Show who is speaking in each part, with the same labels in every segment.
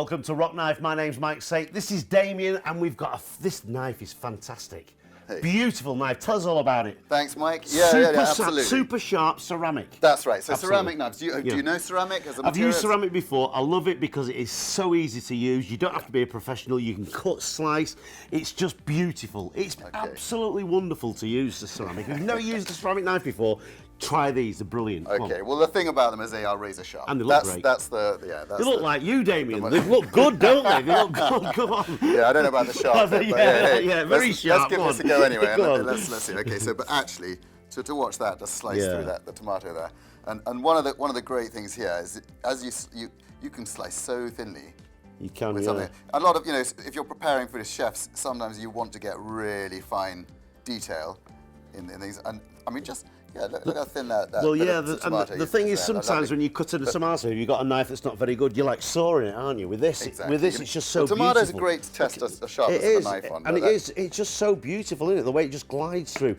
Speaker 1: Welcome to Rocknife. My name's Mike Sake. This is Damien, and we've got this knife is fantastic. Hey. Beautiful knife. Tell us all about it.
Speaker 2: Thanks, Mike. Yeah, absolutely.
Speaker 1: Super sharp ceramic.
Speaker 2: That's right. So
Speaker 1: absolutely.
Speaker 2: Ceramic knives. Do you know ceramic as a material?
Speaker 1: I've used ceramic before. I love it because it is so easy to use. You don't have to be a professional. You can cut, slice. It's just beautiful. It's absolutely wonderful to use the ceramic. If you've never used a ceramic knife before, try these. They're brilliant.
Speaker 2: Okay. Well, the thing about them is they are razor sharp.
Speaker 1: And they look great.
Speaker 2: They
Speaker 1: look like you, Damien. They look good, don't they? They look good. Come on.
Speaker 2: Yeah, I don't know about the sharp. But
Speaker 1: very sharp.
Speaker 2: Let's give this a go anyway. Let's see. Okay. So, but actually, to watch that, just slice through the tomato there, and one of the great things here is as you can slice so thinly.
Speaker 1: You can.
Speaker 2: A lot of if you're preparing for the chefs, sometimes you want to get really fine detail in these, and I mean just. Yeah, look how thin that
Speaker 1: the thing is sometimes when you cut in a tomato, if you've got a knife that's not very good, you're like sawing it, aren't you? With this, it's just so beautiful.
Speaker 2: Tomatoes are great to test a sharpness of a knife on.
Speaker 1: And it's just so beautiful, isn't it? The way it just glides through.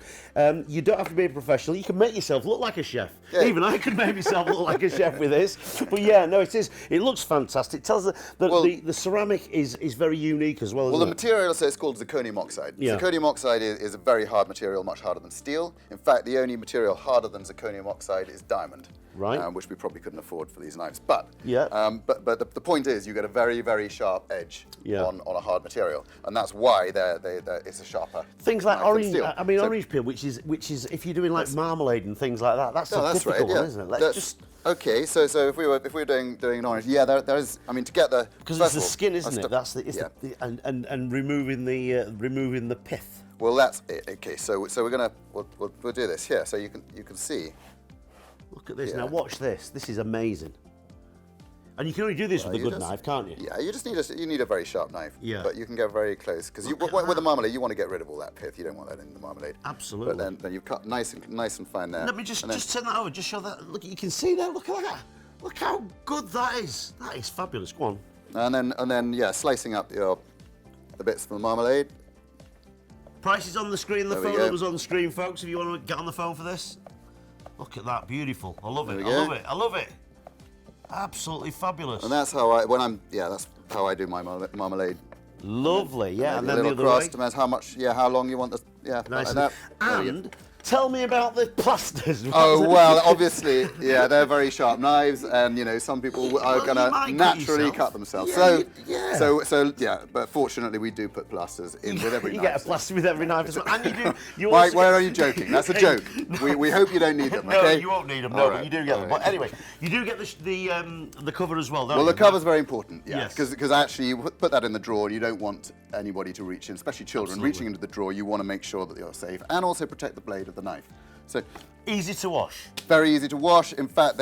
Speaker 1: You don't have to be a professional. You can make yourself look like a chef. Yeah. Even I could make myself look like a chef with this. But yeah, no, it is. It looks fantastic. It tells the ceramic is very unique as well.
Speaker 2: Well, the material, so it's called zirconium oxide. Yeah. Zirconium oxide is a very hard material, much harder than steel. In fact, the only material harder than zirconium oxide is diamond,
Speaker 1: right?
Speaker 2: Which we probably couldn't afford for these knives. But the point is, you get a very, very sharp edge on a hard material, and that's why it's a sharper.
Speaker 1: Things like orange. I mean, orange peel, which is if you're doing like marmalade and things like that. That's a difficult one, isn't it?
Speaker 2: Okay, so if we were doing an orange, there is. I mean, to get the
Speaker 1: because it's the skin, isn't it? That's and removing the pith.
Speaker 2: Well, that's it. Okay, so we'll do this here, so you can see.
Speaker 1: Look at this now. Watch this. This is amazing. And you can only do this with a good knife, can't you?
Speaker 2: Yeah, you just need a very sharp knife.
Speaker 1: Yeah.
Speaker 2: But you can get very close because with the marmalade, you want to get rid of all that pith. You don't want that in the marmalade.
Speaker 1: Absolutely.
Speaker 2: But then you've cut nice and fine there.
Speaker 1: Let me just turn that over. Just show that. Look, you can see that. Look at that. Look how good that is. That is fabulous. Go on.
Speaker 2: And then slicing up the bits from the marmalade.
Speaker 1: Price is on the screen. The phone number's on the screen, folks. If you want to get on the phone for this. Look at that. Beautiful. I love it. I love it. Absolutely fabulous.
Speaker 2: And that's how I do my marmalade.
Speaker 1: Lovely, yeah.
Speaker 2: And then the other crust depends how long you want this. Yeah,
Speaker 1: nice. Like that. And tell me about the plasters.
Speaker 2: Oh well, obviously, they're very sharp knives, and some people are going to naturally cut themselves. But fortunately, we do put plasters in with every knife.
Speaker 1: You get a plaster with every knife as well. And
Speaker 2: Mike, where are you joking? That's a joke. We hope you don't need them.
Speaker 1: No, you won't need them. No, but you do get them. But anyway, you do get the cover as well, don't you?
Speaker 2: Well, the cover's very important. Yeah, because actually you put that in the drawer, and you don't want anybody to reach in, especially children reaching into the drawer. You want to make sure that you're safe, and also protect the blade of the knife. So
Speaker 1: easy to wash.
Speaker 2: Very easy to wash. In fact,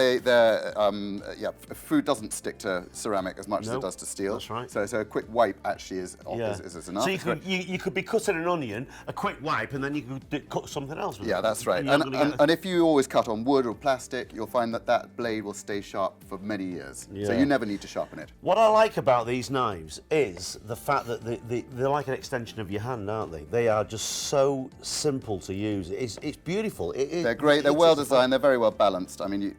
Speaker 2: food doesn't stick to ceramic as much as it does to steel.
Speaker 1: That's right.
Speaker 2: So a quick wipe actually is enough.
Speaker 1: So you could be cutting an onion, a quick wipe, and then you could cut something else with it.
Speaker 2: Yeah, that's right. And if you always cut on wood or plastic, you'll find that blade will stay sharp for many years. Yeah. So you never need to sharpen it.
Speaker 1: What I like about these knives is the fact that they're like an extension of your hand, aren't they? They are just so simple to use. It's beautiful.
Speaker 2: They're great. They're well designed. They're very well balanced. I mean,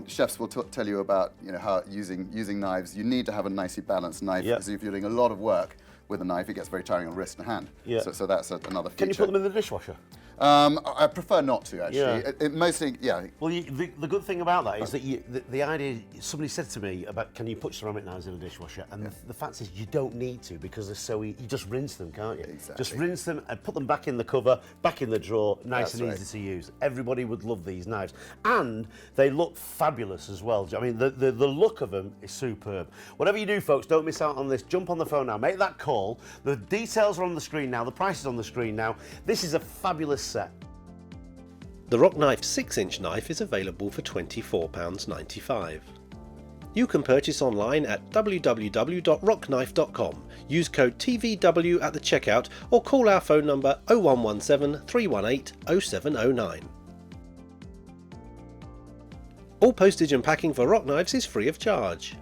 Speaker 2: chefs will tell you about how using knives. You need to have a nicely balanced knife because if you're doing a lot of work with a knife, it gets very tiring on wrist and hand. Yeah. So that's another feature.
Speaker 1: Can you put them in the dishwasher?
Speaker 2: I prefer not to actually.
Speaker 1: Yeah.
Speaker 2: Mostly, yeah.
Speaker 1: Well, the good thing about that is that the idea. Somebody said to me about can you put ceramic knives in a dishwasher, and the fact is you don't need to because they're so easy. You just rinse them, can't you?
Speaker 2: Exactly.
Speaker 1: Just rinse them and put them back in the cover, back in the drawer, nice and easy to use. Everybody would love these knives, and they look fabulous as well. I mean, the look of them is superb. Whatever you do, folks, don't miss out on this. Jump on the phone now, make that call. The details are on the screen now. The price is on the screen now. This is a fabulous set.
Speaker 3: The Rocknife 6-inch knife is available for £24.95. You can purchase online at www.rocknife.com. Use code TVW at the checkout or call our phone number 0117 318 0709. All postage and packing for Rocknives is free of charge.